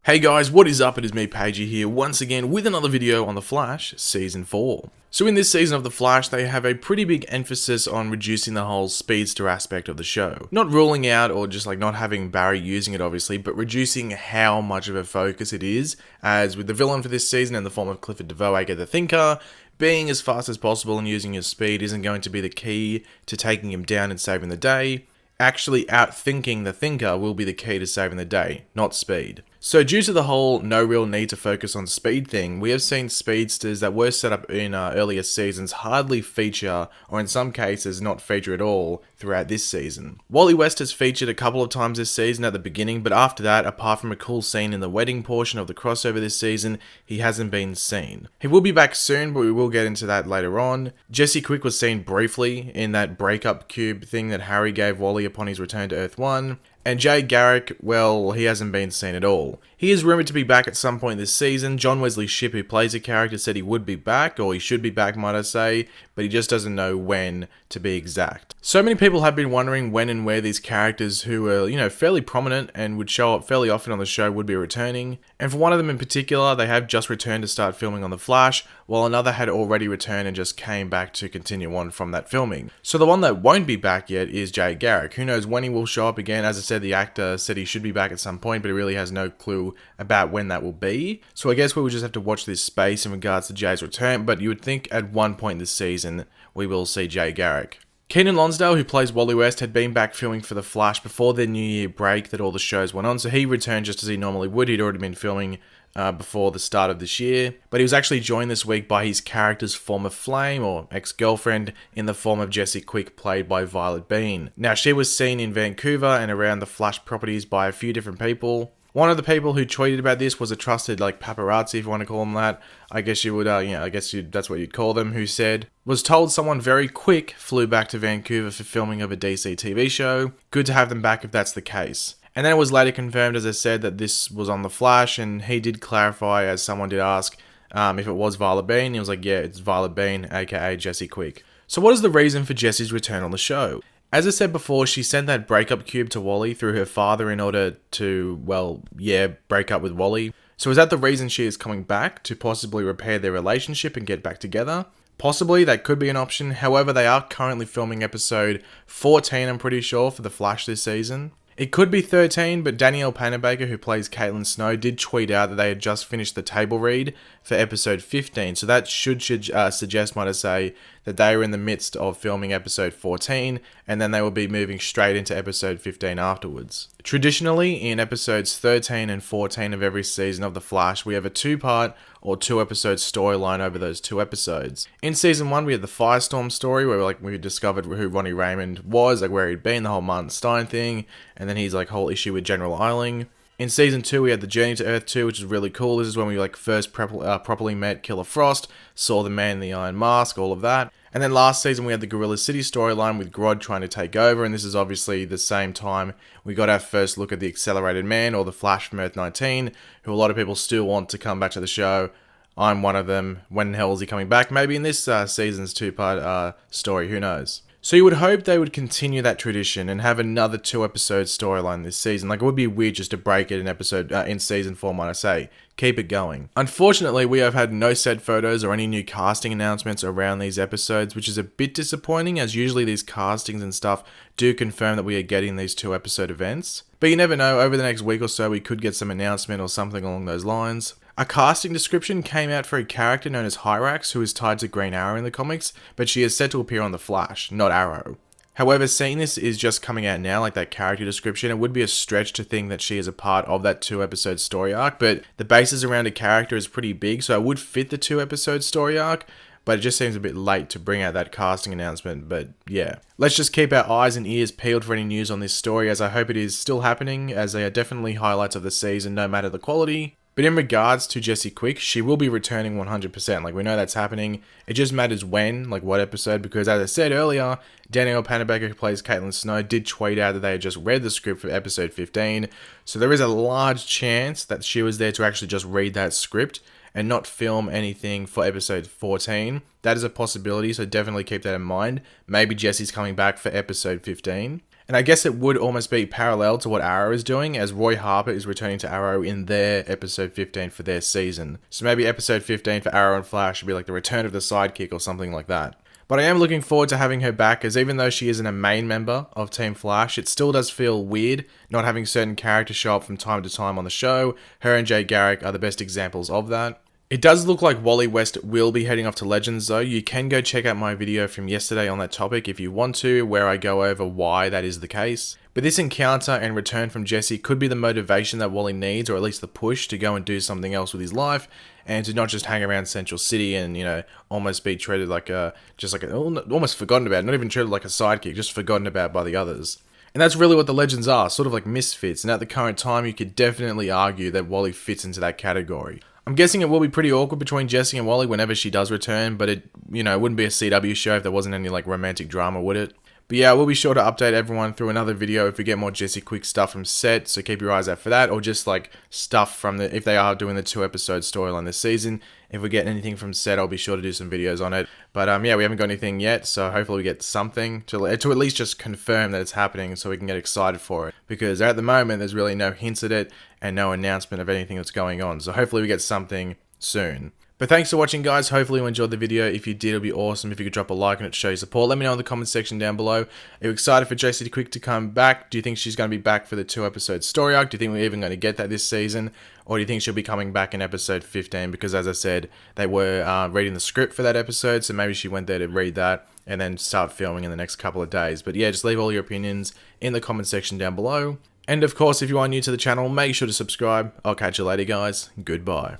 Hey guys, what is up? It is me, Pagey here, once again with another video on The Flash, Season 4. So in this season of The Flash, they have a pretty big emphasis on reducing the whole speedster aspect of the show. Not ruling out or just like not having Barry using it obviously, but reducing how much of a focus it is, as with the villain for this season in the form of Clifford DeVoe, aka the Thinker, being as fast as possible and using his speed isn't going to be the key to taking him down and saving the day. Actually outthinking the Thinker will be the key to saving the day, not speed. So due to the whole no real need to focus on speed thing, we have seen speedsters that were set up in earlier seasons hardly feature, or in some cases not feature at all, throughout this season. Wally West has featured a couple of times this season at the beginning, but after that, apart from a cool scene in the wedding portion of the crossover this season, he hasn't been seen. He will be back soon, but we will get into that later on. Jessie Quick was seen briefly in that breakup cube thing that Harry gave Wally upon his return to Earth 1. And Garrick, well, he hasn't been seen at all. He is rumoured to be back at some point this season. John Wesley Shipp, who plays the character, said he would be back, or he should be back, might I say, but he just doesn't know when, to be exact. So many people have been wondering when and where these characters who are, fairly prominent and would show up fairly often on the show would be returning. And for one of them in particular, they have just returned to start filming on The Flash, while another had already returned and just came back to continue on from that filming. So the one that won't be back yet is Garrick. Who knows when he will show up again? As I said, the actor said he should be back at some point, but he really has no clue about when that will be. So I guess we will just have to watch this space in regards to Jay's return, but you would think at one point this season we will see Garrick. Keenan Lonsdale, who plays Wally West, had been back filming for The Flash before their New Year break that all the shows went on, so he returned just as he normally would. He'd already been filming before the start of this year, but he was actually joined this week by his character's former flame, or ex-girlfriend, in the form of Jessie Quick, played by Violet Bean. Now, she was seen in Vancouver and around the Flash properties by a few different people. One of the people who tweeted about this was a trusted, paparazzi, if you want to call them that. I guess you would, that's what you'd call them, who said, was told someone very quick flew back to Vancouver for filming of a DC TV show. Good to have them back if that's the case. And then it was later confirmed, as I said, that this was on The Flash, and he did clarify, as someone did ask, if it was Violet Bean. He was like, yeah, it's Violet Bean, aka Jessie Quick. So what is the reason for Jessie's return on the show? As I said before, she sent that breakup cube to Wally through her father in order to, break up with Wally. So is that the reason she is coming back, to possibly repair their relationship and get back together? Possibly, that could be an option. However, they are currently filming episode 14, I'm pretty sure, for The Flash this season. It could be 13, but Danielle Panabaker, who plays Caitlin Snow, did tweet out that they had just finished the table read for episode 15. So that should suggest, might I say, that they were in the midst of filming episode 14, and then they will be moving straight into episode 15 afterwards. Traditionally, in episodes 13 and 14 of every season of The Flash, we have a two-part or two-episode storyline over those two episodes. In season 1, we had the Firestorm story, where we discovered who Ronnie Raymond was, where he'd been, the whole Martin Stein thing, and then his whole issue with General Eiling. In season 2, we had the Journey to Earth 2, which is really cool. This is when we first properly met Killer Frost, saw the Man in the Iron Mask, all of that. And then last season, we had the Gorilla City storyline with Grodd trying to take over, and this is obviously the same time we got our first look at the Accelerated Man, or the Flash from Earth 19, who a lot of people still want to come back to the show. I'm one of them. When the hell is he coming back? Maybe in this season's two-part story, who knows? So you would hope they would continue that tradition and have another two-episode storyline this season. It would be weird just to break it in season 4, might I say. Keep it going. Unfortunately, we have had no set photos or any new casting announcements around these episodes, which is a bit disappointing, as usually these castings and stuff do confirm that we are getting these two-episode events. But you never know, over the next week or so we could get some announcement or something along those lines. A casting description came out for a character known as Hyrax, who is tied to Green Arrow in the comics, but she is set to appear on The Flash, not Arrow. However, seeing this is just coming out now, that character description, it would be a stretch to think that she is a part of that two-episode story arc, but the basis around a character is pretty big, so it would fit the two-episode story arc, but it just seems a bit late to bring out that casting announcement, but yeah. Let's just keep our eyes and ears peeled for any news on this story, as I hope it is still happening, as they are definitely highlights of the season, no matter the quality. But in regards to Jessie Quick, she will be returning 100%. We know that's happening. It just matters when, what episode, because as I said earlier, Danielle Panabaker, who plays Caitlin Snow, did tweet out that they had just read the script for episode 15. So there is a large chance that she was there to actually just read that script and not film anything for episode 14. That is a possibility, so definitely keep that in mind. Maybe Jessie's coming back for episode 15. And I guess it would almost be parallel to what Arrow is doing, as Roy Harper is returning to Arrow in their episode 15 for their season. So maybe episode 15 for Arrow and Flash would be like the return of the sidekick or something like that. But I am looking forward to having her back, as even though she isn't a main member of Team Flash, it still does feel weird not having certain characters show up from time to time on the show. Her and Garrick are the best examples of that. It does look like Wally West will be heading off to Legends though. You can go check out my video from yesterday on that topic if you want to, where I go over why that is the case. But this encounter and return from Jessie could be the motivation that Wally needs, or at least the push to go and do something else with his life, and to not just hang around Central City and, you know, almost be treated like almost forgotten about, not even treated like a sidekick, just forgotten about by the others. And that's really what the Legends are, sort of like misfits, and at the current time you could definitely argue that Wally fits into that category. I'm guessing it will be pretty awkward between Jessie and Wally whenever she does return, but it, you know, it wouldn't be a CW show if there wasn't any like romantic drama, would it? But yeah, we'll be sure to update everyone through another video if we get more Jessie Quick stuff from set, so keep your eyes out for that, or just like stuff from if they are doing the 2-episode storyline this season. If we get anything from set, I'll be sure to do some videos on it. But yeah, we haven't got anything yet, so hopefully we get something to at least just confirm that it's happening so we can get excited for it. Because at the moment, there's really no hints at it and no announcement of anything that's going on, so hopefully we get something soon. But thanks for watching, guys. Hopefully you enjoyed the video. If you did, it'd be awesome if you could drop a like and it show your support. Let me know in the comment section down below. Are you excited for Jessie Quick to come back? Do you think she's going to be back for the 2-episode story arc? Do you think we're even going to get that this season? Or do you think she'll be coming back in episode 15? Because as I said, they were reading the script for that episode, so maybe she went there to read that and then start filming in the next couple of days. But yeah, just leave all your opinions in the comment section down below. And of course, if you are new to the channel, make sure to subscribe. I'll catch you later, guys. Goodbye.